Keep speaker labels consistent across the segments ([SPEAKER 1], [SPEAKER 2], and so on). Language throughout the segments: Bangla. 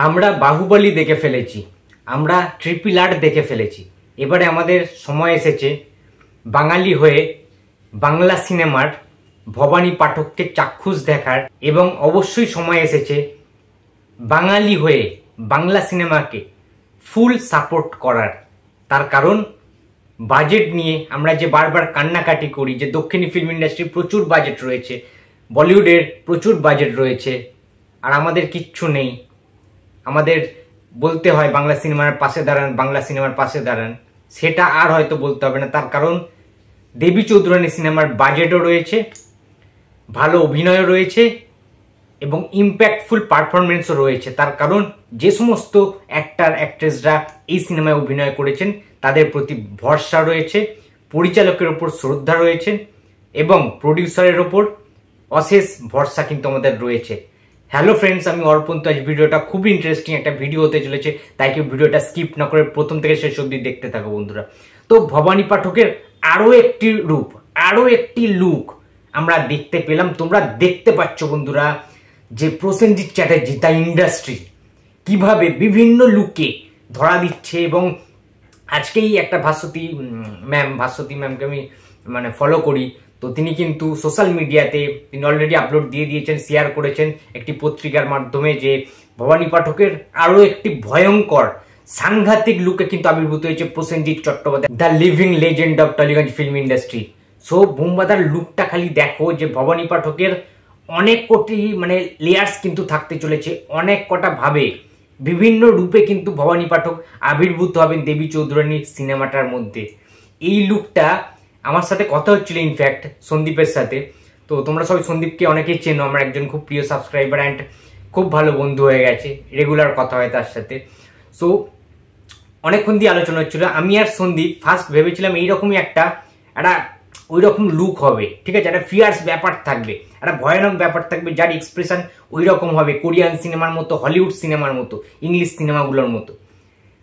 [SPEAKER 1] আমরা বাহুবলী দেখে ফেলেছি, আমরা ট্রিপল আর দেখে ফেলেছি। এবারে আমাদের সময় এসেছে বাঙালি হয়ে বাংলা সিনেমার ভবানী পাঠককে চাক্ষুষ দেখার, এবং অবশ্যই সময় এসেছে বাঙালি হয়ে বাংলা সিনেমাকে ফুল সাপোর্ট করার। তার কারণ বাজেট নিয়ে আমরা যে বারবার কান্নাকাটি করি যে দক্ষিণী ফিল্ম ইন্ডাস্ট্রির প্রচুর বাজেট রয়েছে, বলিউডের প্রচুর বাজেট রয়েছে, আর আমাদের কিচ্ছু নেই। আমাদের বলতে হয় বাংলা সিনেমার পাশে দাঁড়ান, বাংলা সিনেমার পাশে দাঁড়ান, সেটা আর হয়তো বলতে হবে না। তার কারণ দেবী চৌধুরানী সিনেমার বাজেটও রয়েছে, ভালো অভিনয়ও রয়েছে এবং ইম্প্যাক্টফুল পারফরমেন্সও রয়েছে। তার কারণ যে সমস্ত অ্যাক্টর অ্যাক্ট্রেসরা এই সিনেমায় অভিনয় করেছেন তাদের প্রতি ভরসা রয়েছে, পরিচালকের ওপর শ্রদ্ধা রয়েছে এবং প্রডিউসারের ওপর অশেষ ভরসা কিন্তু আমাদের রয়েছে। হ্যালো ফ্রেন্ডস, আমি অর্পণ। তো আজ ভিডিওটা খুব ইন্টারেস্টিং একটা ভিডিও হতে চলেছে, তাই কেউ ভিডিওটা স্কিপ না করে প্রথম থেকে শেষ অবধি দেখতে থাকো বন্ধুরা। তো ভবানী পাঠকের আরও একটি রূপ, আরও একটি লুক আমরা দেখতে পেলাম। তোমরা দেখতে পাচ্ছ বন্ধুরা যে প্রসেনজিৎ চ্যাটার্জি দ্য ইন্ডাস্ট্রি কিভাবে বিভিন্ন লুকে ধরা দিচ্ছে। এবং আজকেই একটা ভাস্বতী ম্যামকে আমি ফলো করি, তো তিনি কিন্তু সোশ্যাল মিডিয়াতে তিনি অলরেডি আপলোড দিয়ে দিয়েছেন, শেয়ার করেছেন একটি পত্রিকার মাধ্যমে যে ভবানী পাঠকের আরও একটি ভয়ঙ্কর সাংঘাতিক লুকে কিন্তু আবির্ভূত হয়েছে Prosenjit Chattopadhyay, the living legend of Tollygunge film industry. So বুম্বাদার লুকটা খালি দেখো যে ভবানী পাঠকের অনেক কোটি লেয়ার্স কিন্তু থাকতে চলেছে, অনেক কটা ভাবে বিভিন্ন রূপে কিন্তু ভবানী পাঠক আবির্ভূত হবেন দেবী চৌধুরানী সিনেমাটার মধ্যে। এই লুকটা আমার সাথে কথা হচ্ছিল ইনফ্যাক্ট সন্দীপের সাথে। তো তোমরা সবাই সন্দীপকে অনেকেই চেনো, আমার একজন খুব প্রিয় সাবস্ক্রাইবার অ্যান্ড খুব ভালো বন্ধু হয়ে গেছে, রেগুলার কথা হয় তার সাথে। সো অনেকক্ষণ দিয়ে আলোচনা হচ্ছিল। আমি আর সন্দীপ ফার্স্ট ভেবেছিলাম এইরকমই একটা ওই রকম লুক হবে, ঠিক আছে, একটা ফিয়ার্স ব্যাপার থাকবে, একটা ভয়ানক ব্যাপার থাকবে, যার এক্সপ্রেশন ওই রকম হবে কোরিয়ান সিনেমার মতো, হলিউড সিনেমার মতো, ইংলিশ সিনেমাগুলোর মতো।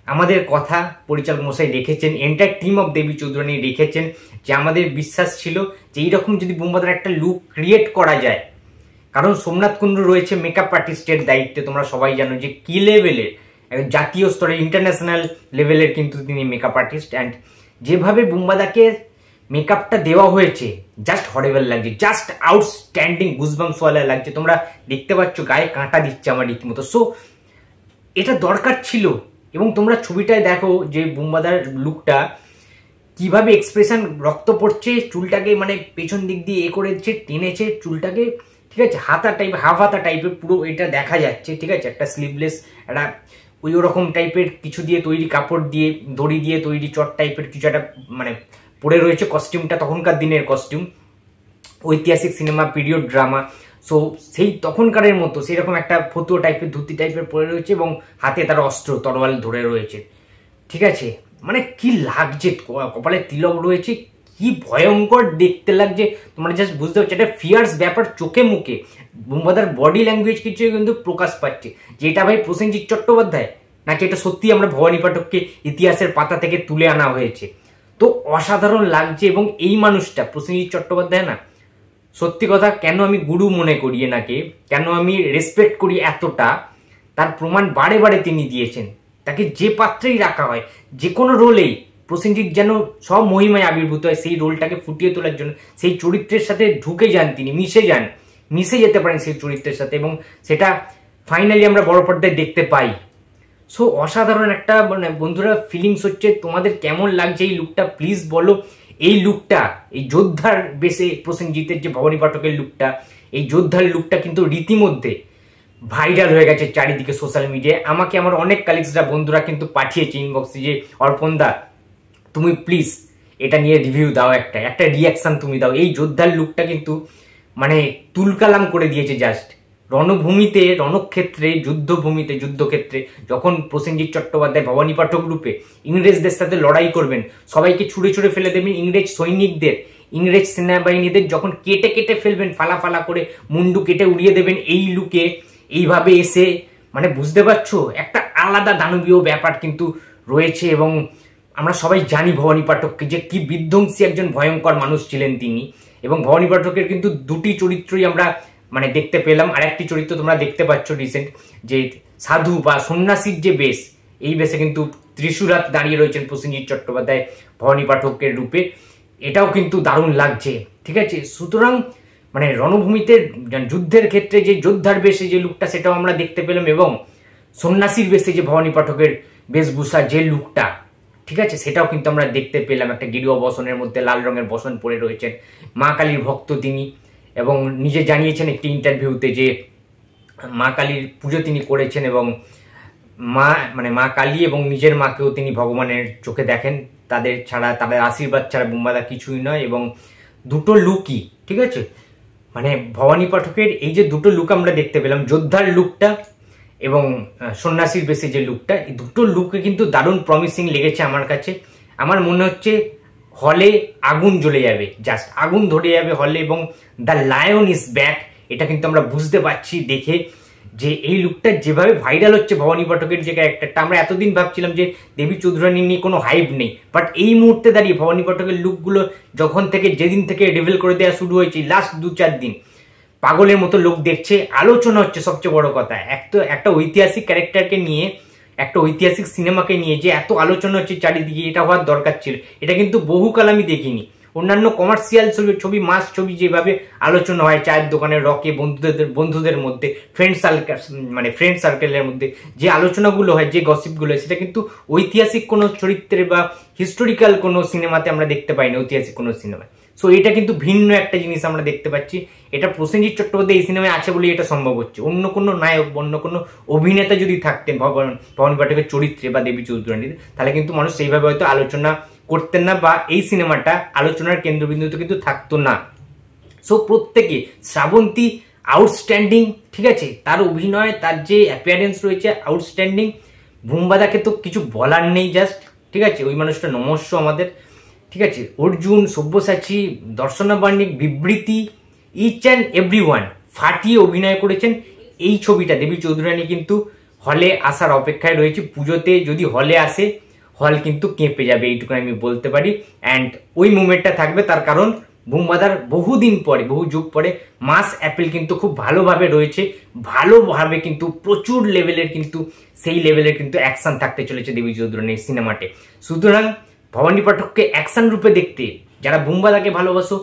[SPEAKER 1] আমাদের কথা পরিচালক মশাই রেখেছেন, এন্টায়ার টিম অফ দেবী চৌধুরানী রেখেছেন যে আমাদের বিশ্বাস ছিল যে এইরকম যদি বুম্বাদার একটা লুক ক্রিয়েট করা যায়। কারণ সোমনাথ কুন্ডু রয়েছে মেকআপ আর্টিস্টের দায়িত্বে, তোমরা সবাই জানো যে কি লেভেলের, জাতীয় স্তরে ইন্টারন্যাশনাল লেভেলের কিন্তু তিনি মেকআপ আর্টিস্ট। অ্যান্ড যেভাবে বুম্বাদাকে মেকআপটা দেওয়া হয়েছে জাস্ট হরেবল লাগছে, জাস্ট আউটস্ট্যান্ডিং, গুজবাম্পসওয়ালা লাগছে। তোমরা দেখতে পাচ্ছ গায়ে কাঁটা দিচ্ছে আমার রীতিমতো। সো এটা দরকার ছিল। এবং তোমরা ছবিটায় দেখো যে বুম্বাদার লুকটা কিভাবে এক্সপ্রেশন, রক্ত পড়ছে, চুলটাকে পেছন দিক দিয়ে করেছে, টেনেছে চুলটাকে, ঠিক আছে, হাতা টাইপ, হাফ হাতা টাইপের পুরো এটা দেখা যাচ্ছে, ঠিক আছে, একটা স্লিভলেস, একটা ওরকম টাইপের কিছু দিয়ে তৈরি, কাপড় দিয়ে, দড়ি দিয়ে তৈরি চট টাইপের কিছু একটা পরে রয়েছে। কস্টিউমটা তখনকার দিনের কস্টিউম, ঐতিহাসিক সিনেমা, পিরিয়ড ড্রামা। সো সেই তখনকারের মতো সেরকম একটা ফতুয়া টাইপের, ধুতি টাইপের পরে রয়েছে এবং হাতে তার অস্ত্র তরোয়াল ধরে রয়েছে, ঠিক আছে। কি লাগছে, কপালে তিলক রয়েছে, কি ভয়ঙ্কর দেখতে লাগছে। তোমরা জাস্ট বুঝতে পারছো একটা ফিয়ার্স ব্যাপার চোখে মুখে, বুম্বাদার বডি ল্যাঙ্গুয়েজ কিছু কিন্তু প্রকাশ পাচ্ছে যে এটা ভাই প্রসেনজিৎ চট্টোপাধ্যায় নাকি এটা সত্যি আমরা ভবানী পাঠককে ইতিহাসের পাতা থেকে তুলে আনা হয়েছে। তো অসাধারণ লাগছে। এবং এই মানুষটা প্রসেনজিৎ চট্টোপাধ্যায় না, সত্যি কথা, কেন আমি গুরু মনে করি এনাকে, কেন আমি রেসপেক্ট করি এতটা, তার প্রমাণ বারে বারে তিনি দিয়েছেন। তাকে যে পাত্রেই রাখা হয়, যে কোনো রোলেই প্রসেনজিৎ যেন সব মহিমায় আবির্ভূত হয়, সেই রোলটাকে ফুটিয়ে তোলার জন্য সেই চরিত্রের সাথে ঢুকে যান তিনি, মিশে যেতে পারেন সেই চরিত্রের সাথে, এবং সেটা ফাইনালি আমরা বড় পর্দায় দেখতে পাই। সো অসাধারণ একটা বন্ধুরা ফিলিংস হচ্ছে। তোমাদের কেমন লাগছে এই লুকটা প্লিজ বলো। এই লুকটা, এই যোদ্ধার বেশে প্রসেনজিতের যে ভবানী পাঠকের লুকটা, এই যোদ্ধার লুকটা কিন্তু রীতিমধ্যে ভাইরাল হয়ে গেছে চারিদিকে সোশ্যাল মিডিয়ায়। আমাকে আমার অনেক কালিগসরা বন্ধুরা কিন্তু পাঠিয়েছে ইনবক্সে যে অর্পণদা তুমি প্লিজ এটা নিয়ে রিভিউ দাও, একটা রিয়াকশন তুমি দাও। এই যোদ্ধার লুকটা কিন্তু তুলকালাম করে দিয়েছে জাস্ট। রণভূমিতে, রণক্ষেত্রে, যুদ্ধক্ষেত্রে যখন প্রসেনজিৎ চট্টোপাধ্যায় ভবানী পাঠক রূপে ইংরেজদের সাথে লড়াই করবেন, সবাইকে ছুঁড়ে ছুঁড়ে ফেলে দেবেন, ইংরেজ সৈনিকদের, ইংরেজ সেনাবাহিনীদের যখন কেটে কেটে ফেলবেন, ফালা ফালা করে মুন্ডু কেটে উড়িয়ে দেবেন, এই লুকে এইভাবে এসে বুঝতে পারছো একটা আলাদা দানবীয় ব্যাপার কিন্তু রয়েছে। এবং আমরা সবাই জানি ভবানী পাঠককে যে কি বিধ্বংসী একজন ভয়ঙ্কর মানুষ ছিলেন তিনি। এবং ভবানী পাঠকের কিন্তু দুটি চরিত্রই আমরা দেখতে পেলাম। আর একটি চরিত্র তোমরা দেখতে পাচ্ছ রিসেন্ট, যে সাধু বা সন্ন্যাসীর যে বেশ, এই বেশে কিন্তু ত্রিশূলহাতে দাঁড়িয়ে রয়েছেন প্রসেনজিৎ চট্টোপাধ্যায় ভবানী পাঠকের রূপে। এটাও কিন্তু দারুণ লাগছে, ঠিক আছে। সুতরাং মানে রণভূমিতে যুদ্ধের ক্ষেত্রে যে যোদ্ধার বেশে যে লুকটা, সেটাও আমরা দেখতে পেলাম, এবং সন্ন্যাসীর বেশে যে ভবানী পাঠকের বেশভূষা যে লুকটা, ঠিক আছে, সেটাও কিন্তু আমরা দেখতে পেলাম। একটা গেরুয়া বসনের মধ্যে লাল রঙের বসন পরে রয়েছেন, মা কালীর ভক্ত তিনি, এবং নিজে জানিয়েছেন একটি ইন্টারভিউতে যে মা কালীর পুজো তিনি করেছেন, এবং মা কালী এবং নিজের মাকেও তিনি ভগবানের চোখে দেখেন, তাদের ছাড়া, তাদের আশীর্বাদ ছাড়া বুম্বাদা কিছুই নয়। এবং দুটো লুকই, ঠিক আছে, মানে ভবানী পাঠকের এই যে দুটো লুক আমরা দেখতে পেলাম, যোদ্ধার লুকটা এবং সন্ন্যাসীর বেশে যে লুকটা, এই দুটো লুকে কিন্তু দারুণ প্রমিসিং লেগেছে আমার কাছে। আমার মনে হচ্ছে হলে আগুন জ্বলে যাবে, জাস্ট আগুন ধরে যাবে হলে, এবং দ্য লায়ন ইজ ব্যাক, এটা কিন্তু আমরা বুঝতে পারছি দেখে, যে এই লুকটা যেভাবে ভাইরাল হচ্ছে ভবানী পাঠকের যে ক্যারেক্টারটা। আমরা এতদিন ভাবছিলাম যে দেবী চৌধুরানী নিয়ে কোনো হাইপ নেই, বাট এই মুহূর্তে দাঁড়িয়ে ভবানী পাঠকের লুকগুলো যখন থেকে, যেদিন থেকে রিভিল করে দেওয়া শুরু হয়েছে, লাস্ট 2-4 দিন পাগলের মতো লোক দেখছে, আলোচনা হচ্ছে। সবচেয়ে বড় কথা, একটা ঐতিহাসিক ক্যারেক্টারকে নিয়ে, একটা ঐতিহাসিক সিনেমাকে নিয়ে যে এত আলোচনা হচ্ছে চারিদিকে, এটা হওয়ার দরকার ছিল। এটা কিন্তু বহুকাল আমি দেখিনি। অন্যান্য কমার্শিয়াল ছবি, মাস ছবি যেভাবে আলোচনা হয় চায়ের দোকানে, রকে, বন্ধুদের মধ্যে, ফ্রেন্ড সার্কেলের মধ্যে যে আলোচনাগুলো হয়, যে গসিপগুলো হয়, সেটা কিন্তু ঐতিহাসিক কোনো চরিত্রে বা হিস্টোরিক্যাল কোনো সিনেমাতে আমরা দেখতে পাই না, ঐতিহাসিক কোনো সিনেমায়। সো এটা কিন্তু ভিন্ন একটা জিনিস আমরা দেখতে পাচ্ছি। এটা প্রসেনজিৎ চট্টোপাধ্যায় এই সিনেমায় আছে বলে এটা সম্ভব হচ্ছে। অন্য কোনো নায়ক, অন্য কোনো অভিনেতা যদি থাকতেন ভবানী পাঠকের চরিত্রে বা দেবী চৌধুরানীতে, তাহলে কিন্তু মানুষ সেইভাবে হয়তো আলোচনা করতেন না, বা এই সিনেমাটা আলোচনার কেন্দ্রবিন্দুতে কিন্তু থাকতো না। সো প্রত্যেকে, শ্রাবন্তী আউটস্ট্যান্ডিং, ঠিক আছে, তার অভিনয়, তার যে অ্যাপিয়ারেন্স রয়েছে আউটস্ট্যান্ডিং। বুম্বাদাকে তো কিছু বলার নেই, জাস্ট, ঠিক আছে, ওই মানুষটা নমস্য আমাদের, ঠিক আছে। অর্জুন, সব্যসাচী, দর্শনা বার্নিক, বিবৃতি, ইচ অ্যান্ড এভরিওয়ান ফাটিয়ে অভিনয় করেছেন। এই ছবিটা দেবী চৌধুরানী কিন্তু হলে আসার অপেক্ষায় রয়েছে। পুজোতে যদি হলে আসে, হল কিন্তু কেঁপে যাবে, এইটুকু আমি বলতে পারি। অ্যান্ড ওই মুভমেন্টটা থাকবে, তার কারণ বুম্বাদার বহুদিন পরে, বহু যুগ পরে মাস অ্যাপিল কিন্তু খুব ভালোভাবে রয়েছে, ভালোভাবে কিন্তু প্রচুর লেভেলের, কিন্তু সেই লেভেলের কিন্তু অ্যাকশন থাকতে চলেছে দেবী চৌধুরানীর সিনেমাতে। সুতরাং ভবানী পাঠককে অ্যাকশন রূপে দেখতে, যারা বুম্বাদাকে ভালোবাসো,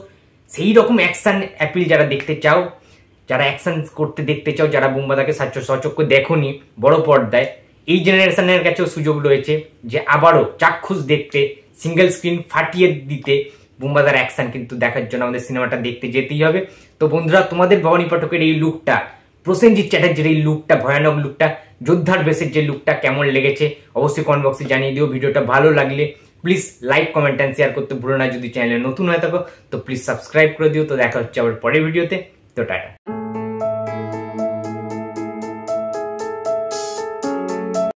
[SPEAKER 1] সেই রকম অ্যাকশন অ্যাপিল যারা দেখতে চাও, যারা অ্যাকশন করতে দেখতে চাও, যারা বুম্বাদাকে সচক্ষে দেখোনি বড় পর্দায়, এই জেনারেশনের কাছেও সুযোগ রয়েছে যে আবারও চাক্ষুষ দেখতে, সিঙ্গেল স্ক্রিন ফাটিয়ে দিতে বুম্বাদার অ্যাকশন কিন্তু দেখার জন্য আমাদের সিনেমাটা দেখতে যেতেই হবে। তো বন্ধুরা, তোমাদের ভবানী পাঠকের এই লুকটা, প্রসেনজিৎ চ্যাটার্জির এই লুকটা, ভয়ানক লুকটা, যোদ্ধার বেশের যে লুকটা কেমন লেগেছে অবশ্যই কমেন্ট বক্সে জানিয়ে দিও। ভিডিওটা ভালো লাগলে please like, comment and share করতে ভুলো না। যদি চ্যানেলে নতুন হয়ে থাকো তো প্লিজ সাবস্ক্রাইব করে দিও। তো দেখা হচ্ছে আবার পরের ভিডিওতে। তো টাটা।